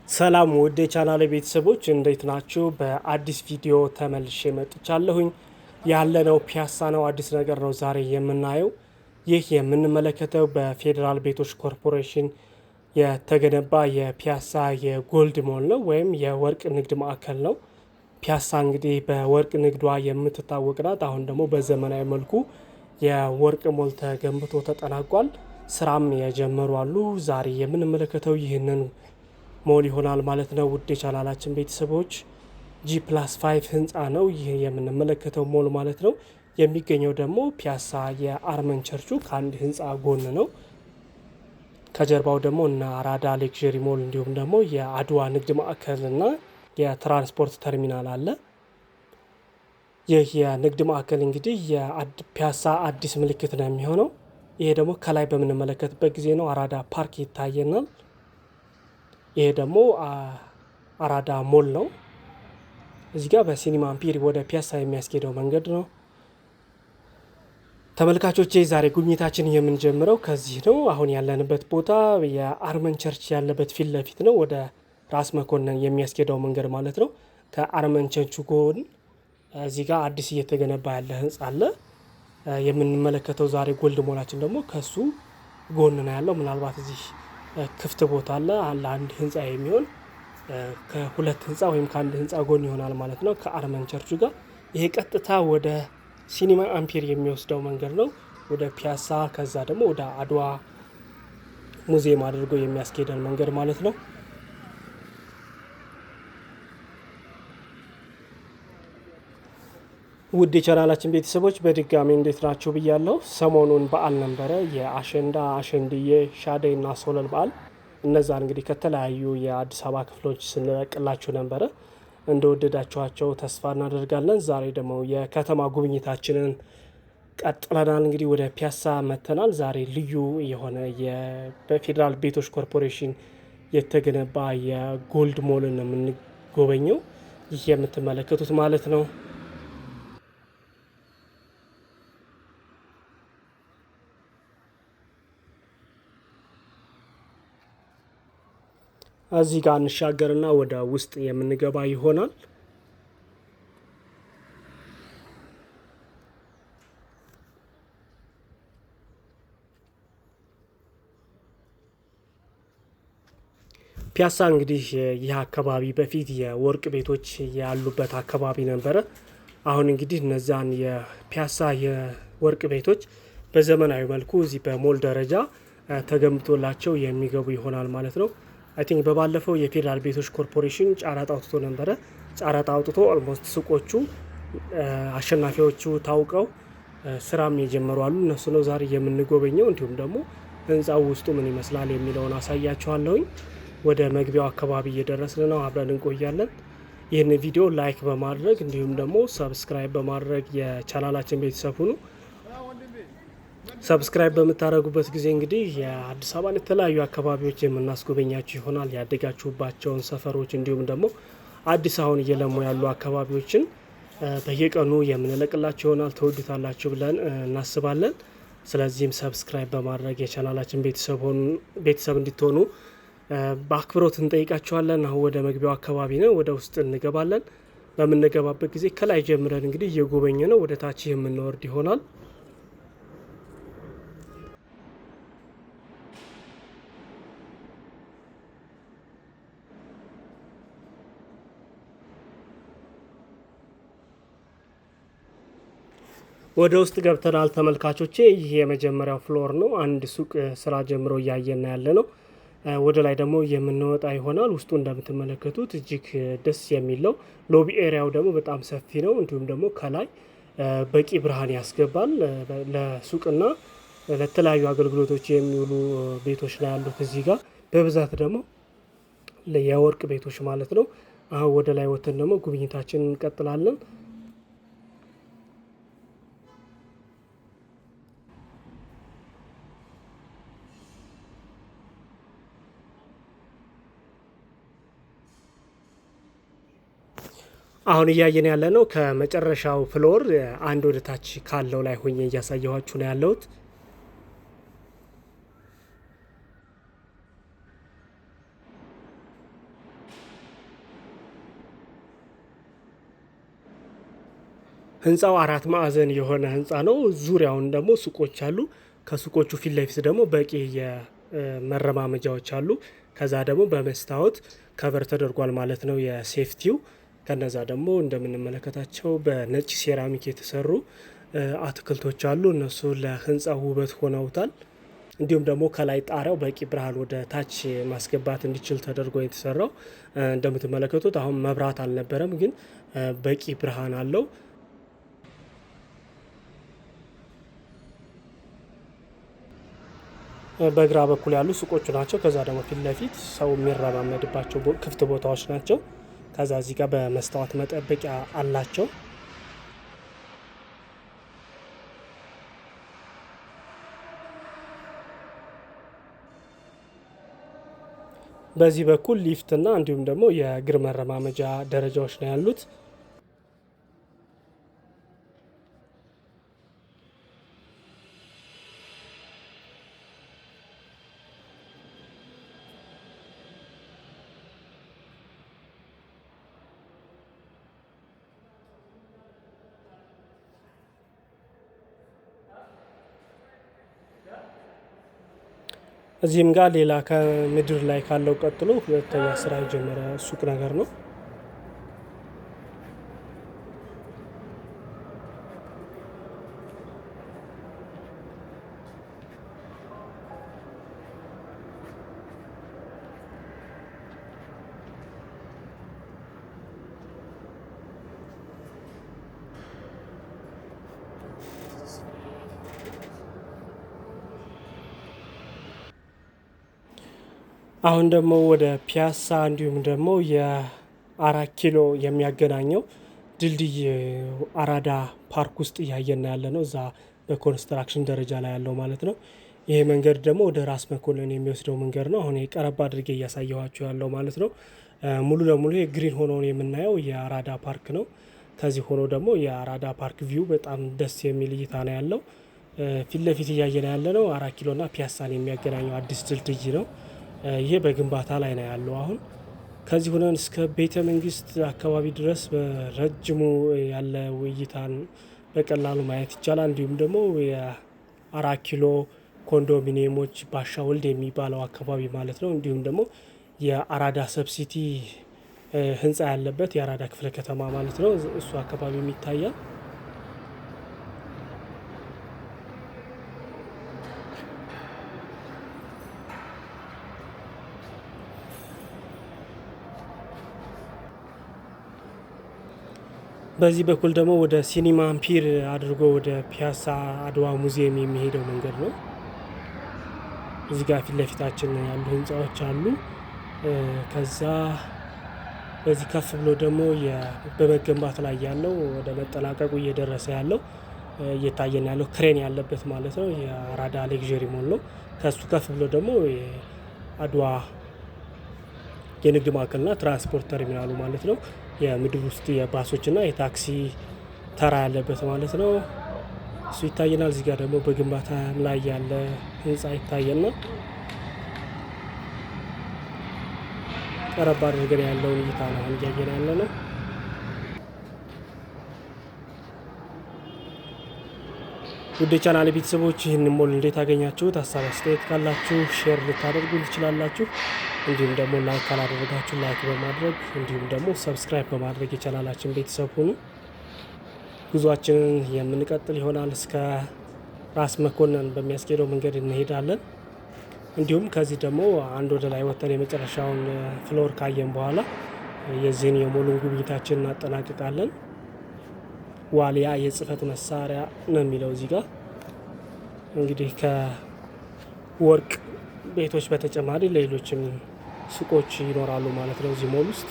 ሰላም ውድ የቻናሌ ቤተሰቦች እንዴት ናችሁ? በአዲስ ቪዲዮ ተመልሼ መጥቻለሁኝ። ያለነው ፒያሳ ነው። አዲስ ነገር ነው ዛሬ የምናየው። ይህ የምንመለከተው በፌዴራል ቤቶች ኮርፖሬሽን የተገነባ የፒያሳ የጎልድ ሞል ነው ወይም የወርቅ ንግድ ማዕከል ነው። ፒያሳ እንግዲህ በወርቅ ንግዷ የምትታወቅ ናት። አሁን ደግሞ በዘመናዊ መልኩ የወርቅ ሞል ተገንብቶ ተጠናቋል። ስራም የጀመሩ አሉ። ዛሬ የምንመለከተው ይህንን ሞል ይሆናል ማለት ነው። ውድ የቻናላችን ቤተሰቦች G+5 ህንፃ ነው ይህ የምንመለከተው ሞል ማለት ነው። የሚገኘው ደግሞ ፒያሳ የአርመን ቸርቹ ከአንድ ህንፃ ጎን ነው። ከጀርባው ደግሞ እና አራዳ ሌክዠሪ ሞል እንዲሁም ደግሞ የአድዋ ንግድ ማዕከል እና የትራንስፖርት ተርሚናል አለ። ይህ የንግድ ማዕከል እንግዲህ የፒያሳ አዲስ ምልክት ነው የሚሆነው። ይሄ ደግሞ ከላይ በምንመለከትበት ጊዜ ነው አራዳ ፓርክ ይታየናል። ይሄ ደግሞ አራዳ ሞል ነው። እዚህ ጋር በሲኒማ አምፒር ወደ ፒያሳ የሚያስኬደው መንገድ ነው። ተመልካቾቼ ዛሬ ጉብኝታችን የምንጀምረው ከዚህ ነው። አሁን ያለንበት ቦታ የአርመን ቸርች ያለበት ፊት ለፊት ነው። ወደ ራስ መኮንን የሚያስኬደው መንገድ ማለት ነው። ከአርመን ቸርቹ ጎን እዚህ ጋር አዲስ እየተገነባ ያለ ህንፃ አለ። የምንመለከተው ዛሬ ጎልድ ሞላችን ደግሞ ከሱ ጎን ነው ያለው። ምናልባት እዚህ ክፍት ቦታ አለ ለአንድ ህንፃ የሚሆን ከሁለት ህንፃ ወይም ከአንድ ህንፃ ጎን ይሆናል ማለት ነው። ከአርመን ቸርቹ ጋር ይሄ ቀጥታ ወደ ሲኒማ አምፒር የሚወስደው መንገድ ነው። ወደ ፒያሳ ከዛ ደግሞ ወደ አድዋ ሙዚየም አድርጎ የሚያስኬደን መንገድ ማለት ነው። ውድ የቻናላችን ቤተሰቦች በድጋሚ እንዴት ናቸው ብያለሁ። ሰሞኑን በዓል ነበረ። የአሸንዳ፣ አሸንድዬ፣ ሻደይ እና ሶለል በዓል እነዛን እንግዲህ ከተለያዩ የአዲስ አበባ ክፍሎች ስንለቅላችሁ ነበረ። እንደወደዳችኋቸው ተስፋ እናደርጋለን። ዛሬ ደግሞ የከተማ ጉብኝታችንን ቀጥለናል። እንግዲህ ወደ ፒያሳ መተናል። ዛሬ ልዩ የሆነ በፌዴራል ቤቶች ኮርፖሬሽን የተገነባ የጎልድ ሞልን የምንጎበኘው ይህ የምትመለከቱት ማለት ነው። እዚህ ጋር እንሻገርና ወደ ውስጥ የምንገባ ይሆናል። ፒያሳ እንግዲህ ይህ አካባቢ በፊት የወርቅ ቤቶች ያሉበት አካባቢ ነበረ። አሁን እንግዲህ እነዛን የፒያሳ የወርቅ ቤቶች በዘመናዊ መልኩ እዚህ በሞል ደረጃ ተገንብቶላቸው የሚገቡ ይሆናል ማለት ነው። አይ ቲንክ በባለፈው የፌዴራል ቤቶች ኮርፖሬሽን ጨረታ አውጥቶ ነበረ። ጨረታ አውጥቶ ኦልሞስት ሱቆቹ አሸናፊዎቹ ታውቀው ስራም የጀመሩ አሉ። እነሱ ነው ዛሬ የምንጎበኘው። እንዲሁም ደግሞ ህንፃው ውስጡ ምን ይመስላል የሚለውን አሳያችኋለሁኝ። ወደ መግቢያው አካባቢ እየደረስን ነው። አብረን እንቆያለን። ይህን ቪዲዮ ላይክ በማድረግ እንዲሁም ደግሞ ሰብስክራይብ በማድረግ የቻናላችን ቤተሰብ ሁኑ። ሰብስክራይብ በምታደርጉበት ጊዜ እንግዲህ የአዲስ አበባን የተለያዩ አካባቢዎች የምናስጎበኛችሁ ይሆናል። ያደጋችሁባቸውን ሰፈሮች እንዲሁም ደግሞ አዲስ አሁን እየለሙ ያሉ አካባቢዎችን በየቀኑ የምንለቅላችሁ ይሆናል። ተወዱታላችሁ ብለን እናስባለን። ስለዚህም ሰብስክራይብ በማድረግ የቻናላችን ቤተሰብ እንድትሆኑ በአክብሮት እንጠይቃችኋለን። አሁን ወደ መግቢያው አካባቢ ነው። ወደ ውስጥ እንገባለን። በምንገባበት ጊዜ ከላይ ጀምረን እንግዲህ እየጎበኘ ነው ወደ ታች የምንወርድ ይሆናል። ወደ ውስጥ ገብተናል ተመልካቾቼ። ይህ የመጀመሪያው ፍሎር ነው። አንድ ሱቅ ስራ ጀምሮ እያየና ያለ ነው። ወደ ላይ ደግሞ የምንወጣ ይሆናል። ውስጡ እንደምትመለከቱት እጅግ ደስ የሚለው ሎቢ ኤሪያው ደግሞ በጣም ሰፊ ነው። እንዲሁም ደግሞ ከላይ በቂ ብርሃን ያስገባል። ለሱቅና ለተለያዩ አገልግሎቶች የሚውሉ ቤቶች ላይ ያሉት እዚህ ጋር በብዛት ደግሞ የወርቅ ቤቶች ማለት ነው። አሁን ወደ ላይ ወጥተን ደግሞ ጉብኝታችንን እንቀጥላለን። አሁን እያየን ያለ ነው ከመጨረሻው ፍሎር አንድ ወደ ታች ካለው ላይ ሆኜ እያሳየኋችሁ ነው ያለሁት። ህንፃው 4 ማዕዘን የሆነ ህንፃ ነው። ዙሪያውን ደግሞ ሱቆች አሉ። ከሱቆቹ ፊት ለፊት ደግሞ በቂ የመረማመጃዎች አሉ። ከዛ ደግሞ በመስታወት ከቨር ተደርጓል ማለት ነው የሴፍቲው። ከነዛ ደግሞ እንደምንመለከታቸው በነጭ ሴራሚክ የተሰሩ አትክልቶች አሉ። እነሱ ለህንፃው ውበት ሆነውታል። እንዲሁም ደግሞ ከላይ ጣሪያው በቂ ብርሃን ወደ ታች ማስገባት እንዲችል ተደርጎ የተሰራው። እንደምትመለከቱት አሁን መብራት አልነበረም፣ ግን በቂ ብርሃን አለው። በግራ በኩል ያሉ ሱቆቹ ናቸው። ከዛ ደግሞ ፊት ለፊት ሰው የሚረማመድባቸው ክፍት ቦታዎች ናቸው። ከዛ እዚህ ጋር በመስታወት መጠበቂያ አላቸው። በዚህ በኩል ሊፍትና እንዲሁም ደግሞ የእግር መረማመጃ ደረጃዎች ነው ያሉት። እዚህም ጋር ሌላ ከምድር ላይ ካለው ቀጥሎ ሁለተኛ ስራ የጀመረ ሱቅ ነገር ነው። አሁን ደግሞ ወደ ፒያሳ እንዲሁም ደግሞ የ4 ኪሎ የሚያገናኘው ድልድይ አራዳ ፓርክ ውስጥ እያየና ያለ ነው። እዛ በኮንስትራክሽን ደረጃ ላይ ያለው ማለት ነው። ይሄ መንገድ ደግሞ ወደ ራስ መኮንን የሚወስደው መንገድ ነው። አሁን የቀረባ አድርጌ እያሳየኋቸው ያለው ማለት ነው። ሙሉ ለሙሉ ግሪን ሆኖ የምናየው የአራዳ ፓርክ ነው። ከዚህ ሆኖ ደግሞ የአራዳ ፓርክ ቪው በጣም ደስ የሚል እይታ ነው ያለው። ፊት ለፊት እያየን ያለ ነው 4 ኪሎና ፒያሳን የሚያገናኘው አዲስ ድልድይ ነው። ይሄ በግንባታ ላይ ነው ያለው። አሁን ከዚህ ሆነን እስከ ቤተ መንግስት አካባቢ ድረስ በረጅሙ ያለ ውይይታን በቀላሉ ማየት ይቻላል። እንዲሁም ደግሞ የ4 ኪሎ ኮንዶሚኒየሞች ባሻ ወልድ የሚባለው አካባቢ ማለት ነው። እንዲሁም ደግሞ የአራዳ ሰብሲቲ ህንፃ ያለበት የአራዳ ክፍለ ከተማ ማለት ነው። እሱ አካባቢም ይታያል። በዚህ በኩል ደግሞ ወደ ሲኒማ አምፒር አድርጎ ወደ ፒያሳ አድዋ ሙዚየም የሚሄደው መንገድ ነው። እዚህ ጋር ፊት ለፊታችን ያሉ ህንፃዎች አሉ። ከዛ በዚህ ከፍ ብሎ ደግሞ በመገንባት ላይ ያለው ወደ መጠናቀቁ እየደረሰ ያለው እየታየን ያለው ክሬን ያለበት ማለት ነው የአራዳ ሌክዠሪ ሞል ነው። ከሱ ከፍ ብሎ ደግሞ አድዋ የንግድ ማዕከልና ትራንስፖርት ተርሚናሉ ማለት ነው። የምድር ውስጥ የባሶችና የታክሲ ተራ ያለበት ማለት ነው። እሱ ይታየናል። እዚህ ጋር ደግሞ በግንባታ ላይ ያለ ህንፃ ይታየናል። ቀረብ አድርገን ያለውን እይታ ነው እያየን ያለ ነው። ውድ ቻናል ቤተሰቦች ይህን ሞል እንዴት አገኛችሁት? ሀሳብ አስተያየት ካላችሁ ሼር ልታደርጉ ትችላላችሁ። እንዲሁም ደግሞ ላይክ ካላደረጋችሁ ላይክ በማድረግ እንዲሁም ደግሞ ሰብስክራይብ በማድረግ የቻናላችን ቤተሰብ ሁኑ። ጉዟችንን የምንቀጥል ይሆናል። እስከ ራስ መኮንን በሚያስኬደው መንገድ እንሄዳለን። እንዲሁም ከዚህ ደግሞ አንድ ወደ ላይ ወጥተን የመጨረሻውን ፍሎር ካየን በኋላ የዚህን የሞሉን ጉብኝታችን እናጠናቅቃለን። ዋሊያ የጽህፈት መሳሪያ ነው የሚለው እዚህ ጋር እንግዲህ ከወርቅ ቤቶች በተጨማሪ ሌሎችም ሱቆች ይኖራሉ ማለት ነው እዚህ ሞል ውስጥ።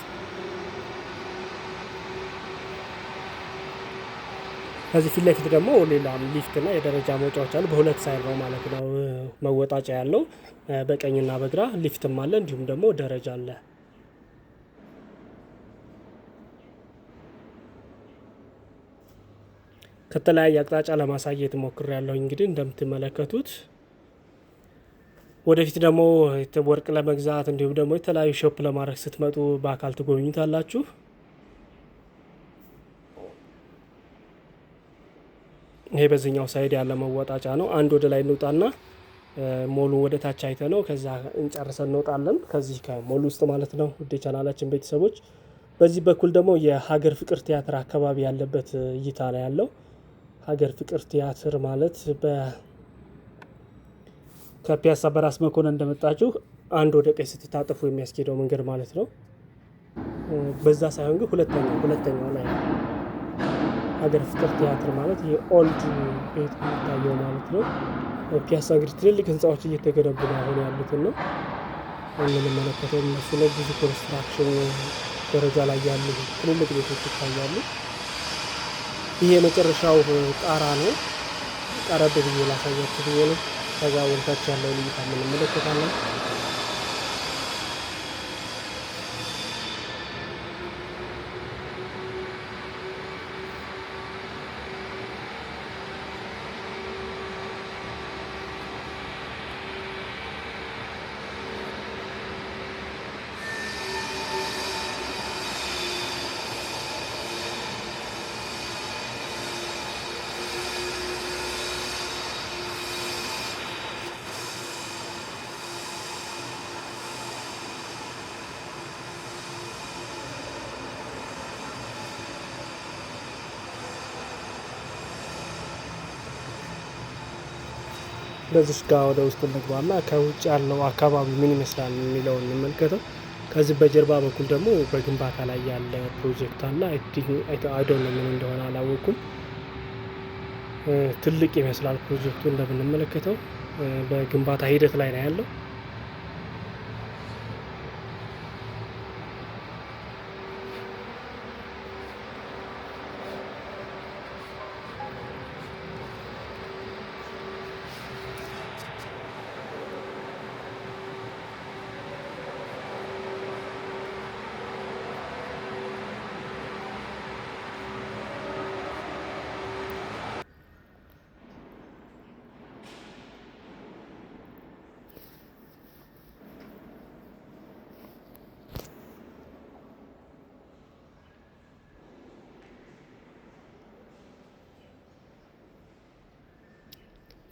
ከዚህ ፊት ለፊት ደግሞ ሌላም ሊፍትና የደረጃ መውጫዎች አሉ። በሁለት ሳይድ ነው ማለት ነው መወጣጫ ያለው፣ በቀኝና በግራ ሊፍትም አለ፣ እንዲሁም ደግሞ ደረጃ አለ። ከተለያየ አቅጣጫ ለማሳየት ሞክሬያለሁ። እንግዲህ እንደምትመለከቱት ወደፊት ደግሞ ወርቅ ለመግዛት እንዲሁም ደግሞ የተለያዩ ሾፕ ለማድረግ ስትመጡ በአካል ትጎብኙታላችሁ። ይሄ በዚህኛው ሳይድ ያለ መወጣጫ ነው። አንድ ወደ ላይ እንውጣና ሞሉ ወደ ታች አይተ ነው ከዛ እንጨርሰን እንወጣለን ከዚህ ከሞሉ ውስጥ ማለት ነው። ውድ ቻናላችን ቤተሰቦች በዚህ በኩል ደግሞ የሀገር ፍቅር ቲያትር አካባቢ ያለበት እይታ ነው ያለው። ሀገር ፍቅር ቲያትር ማለት ከፒያሳ በራስ መኮንን እንደመጣችሁ አንድ ወደ ቀኝ ስትታጠፉ የሚያስኬደው መንገድ ማለት ነው። በዛ ሳይሆን ግን ሁለተኛው ላይ ሀገር ፍቅር ቲያትር ማለት የኦልድ ቤት የሚታየው ማለት ነው። ፒያሳ እንግዲህ ትልልቅ ህንፃዎች እየተገነቡ ነው አሁን ያሉትን ነው የምንመለከተው። እነሱ ላይ ብዙ ኮንስትራክሽን ደረጃ ላይ ያሉ ትልልቅ ቤቶች ይታያሉ። ይሄ የመጨረሻው ጣራ ነው። ቀረብ ብዬ ላሳያችሁ ብዬ ነው። ከዛ ወደታች ያለውን እይታ እንመለከታለን። በዚህ ጋር ወደ ውስጥ እንግባና ከውጭ ያለው አካባቢ ምን ይመስላል የሚለውን እንመልከተው። ከዚህ በጀርባ በኩል ደግሞ በግንባታ ላይ ያለ ፕሮጀክት አለ። አይ ዶንት ኖ ምን እንደሆነ አላወኩም። ትልቅ ይመስላል ፕሮጀክቱ እንደምንመለከተው በግንባታ ሂደት ላይ ነው ያለው።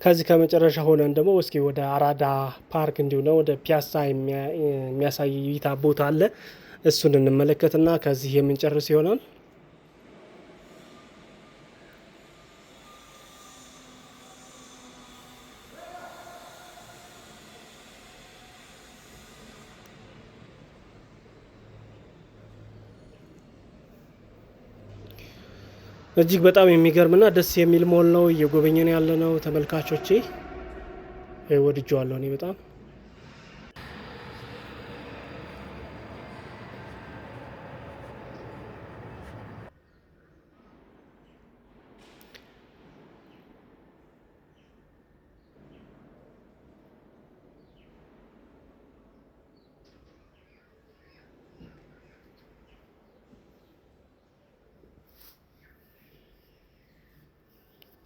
ከዚህ ከመጨረሻ ሆነን ደግሞ እስኪ ወደ አራዳ ፓርክ እንዲሁ ነው ወደ ፒያሳ የሚያሳይ እይታ ቦታ አለ። እሱን እንመለከትና ከዚህ የምንጨርስ ይሆናል። እጅግ በጣም የሚገርምና ደስ የሚል ሞል ነው እየጎበኘን ያለነው ተመልካቾቼ። ወድጄዋለሁ እኔ በጣም።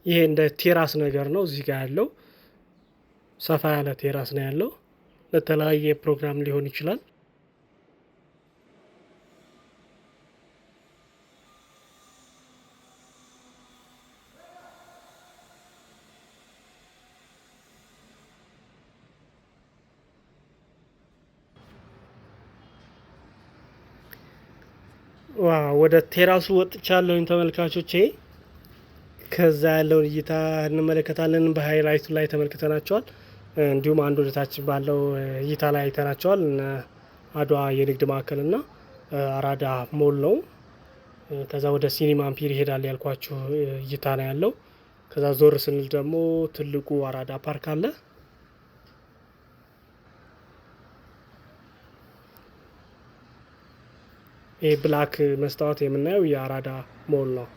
ይሄ እንደ ቴራስ ነገር ነው። እዚህ ጋር ያለው ሰፋ ያለ ቴራስ ነው ያለው። ለተለያየ ፕሮግራም ሊሆን ይችላል። ወደ ቴራሱ ወጥቻለሁኝ ተመልካቾቼ። ከዛ ያለውን እይታ እንመለከታለን። በሃይላይቱ ላይ ተመልክተናቸዋል። እንዲሁም አንድ ወደታች ባለው እይታ ላይ አይተናቸዋል። አድዋ የንግድ ማዕከል እና አራዳ ሞል ነው። ከዛ ወደ ሲኒማ አምፒር ይሄዳል ያልኳችሁ እይታ ነው ያለው። ከዛ ዞር ስንል ደግሞ ትልቁ አራዳ ፓርክ አለ። ይህ ብላክ መስታወት የምናየው የአራዳ ሞል ነው።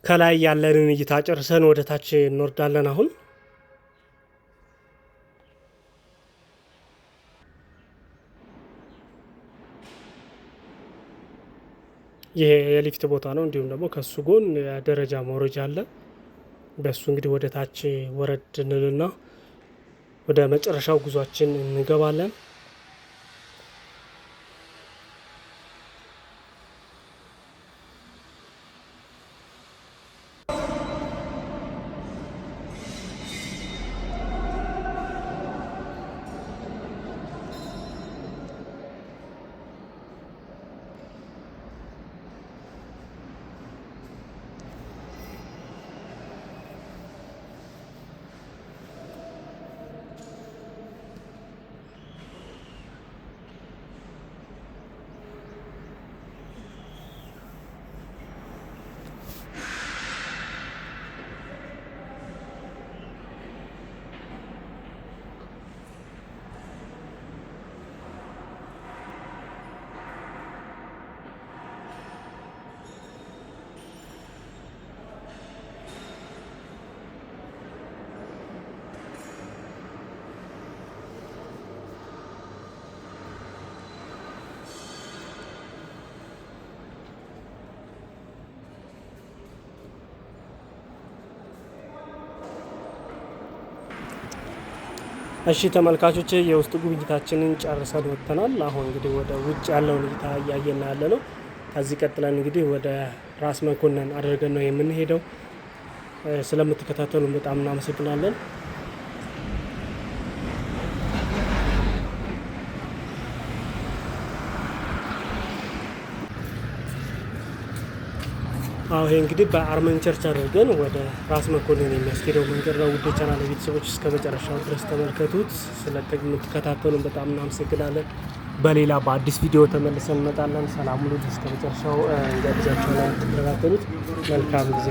ከላይ ያለንን እይታ ጨርሰን ወደ ታች እንወርዳለን። አሁን ይሄ የሊፍት ቦታ ነው። እንዲሁም ደግሞ ከሱ ጎን የደረጃ መውረጃ አለ። በሱ እንግዲህ ወደ ታች ወረድ እንልና ወደ መጨረሻው ጉዟችን እንገባለን። እሺ ተመልካቾቼ የውስጥ ጉብኝታችንን ጨርሰን ወጥተናል። አሁን እንግዲህ ወደ ውጭ ያለውን እይታ እያየን ያለ ነው። ከዚህ ቀጥለን እንግዲህ ወደ ራስ መኮንን አድርገን ነው የምንሄደው። ስለምትከታተሉን በጣም እናመሰግናለን። አዎ ይሄ እንግዲህ በአርመን ቸርች አድርገን ወደ ራስ መኮንን የሚያስኬደው መንገድ ነው። ውድ ቻናል ቤተሰቦች እስከ መጨረሻው ድረስ ተመልከቱት። ስለምትከታተሉን በጣም እናመሰግናለን። በሌላ በአዲስ ቪዲዮ ተመልሰን እንመጣለን። ሰላም ሁሉ እስከ መጨረሻው እንጋብዛችኋለን። ላይ ተከታተሉት። መልካም ጊዜ።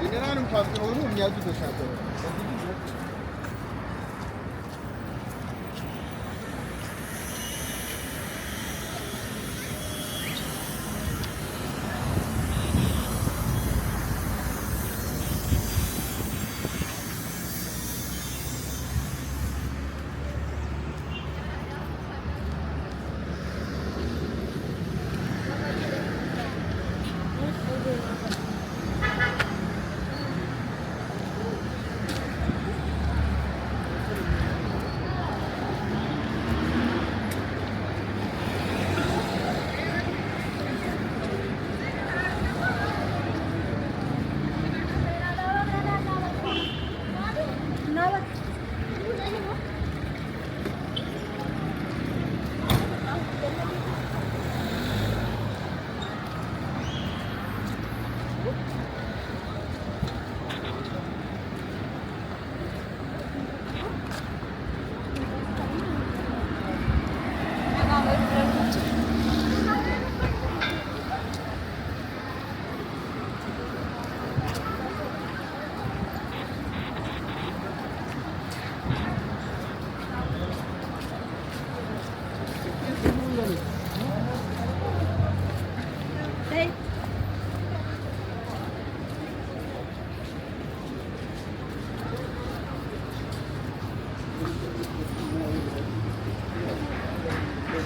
የኔራንም ፓርት ሆኖ የሚያዙ ተሻገረ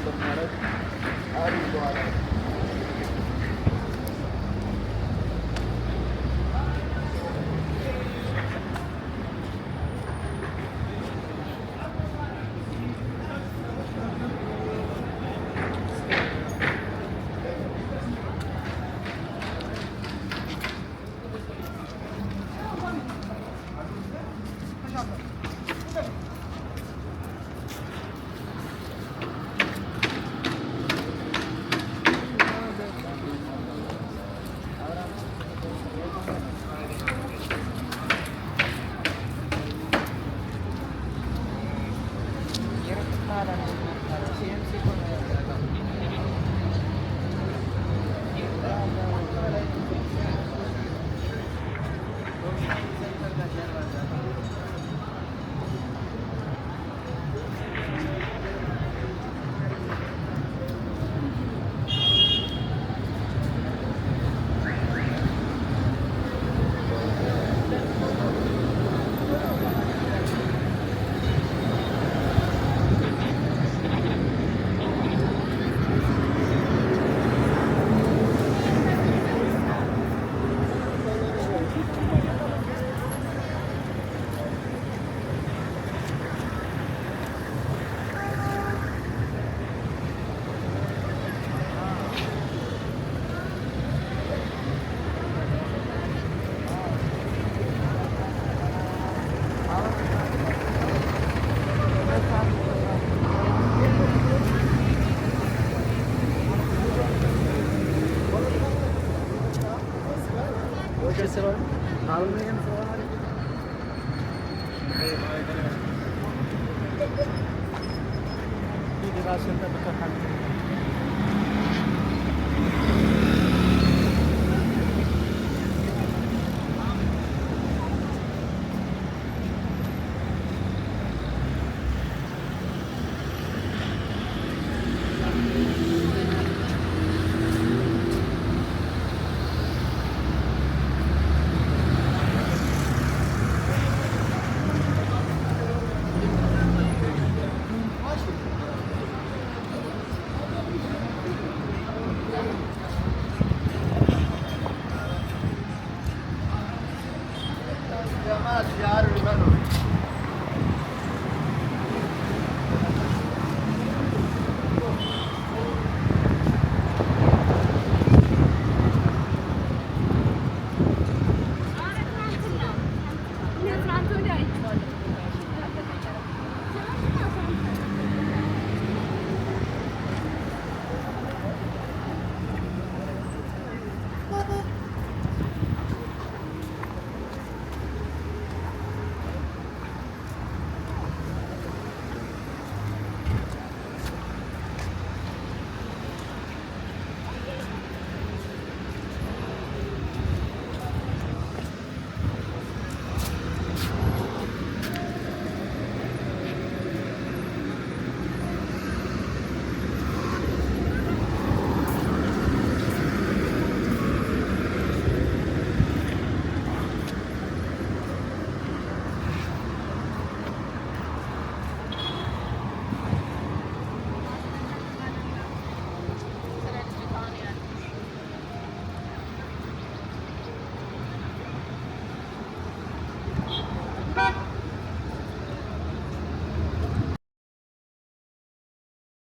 ማለት አሪፍ በኋላ ራስን ጠብቀህ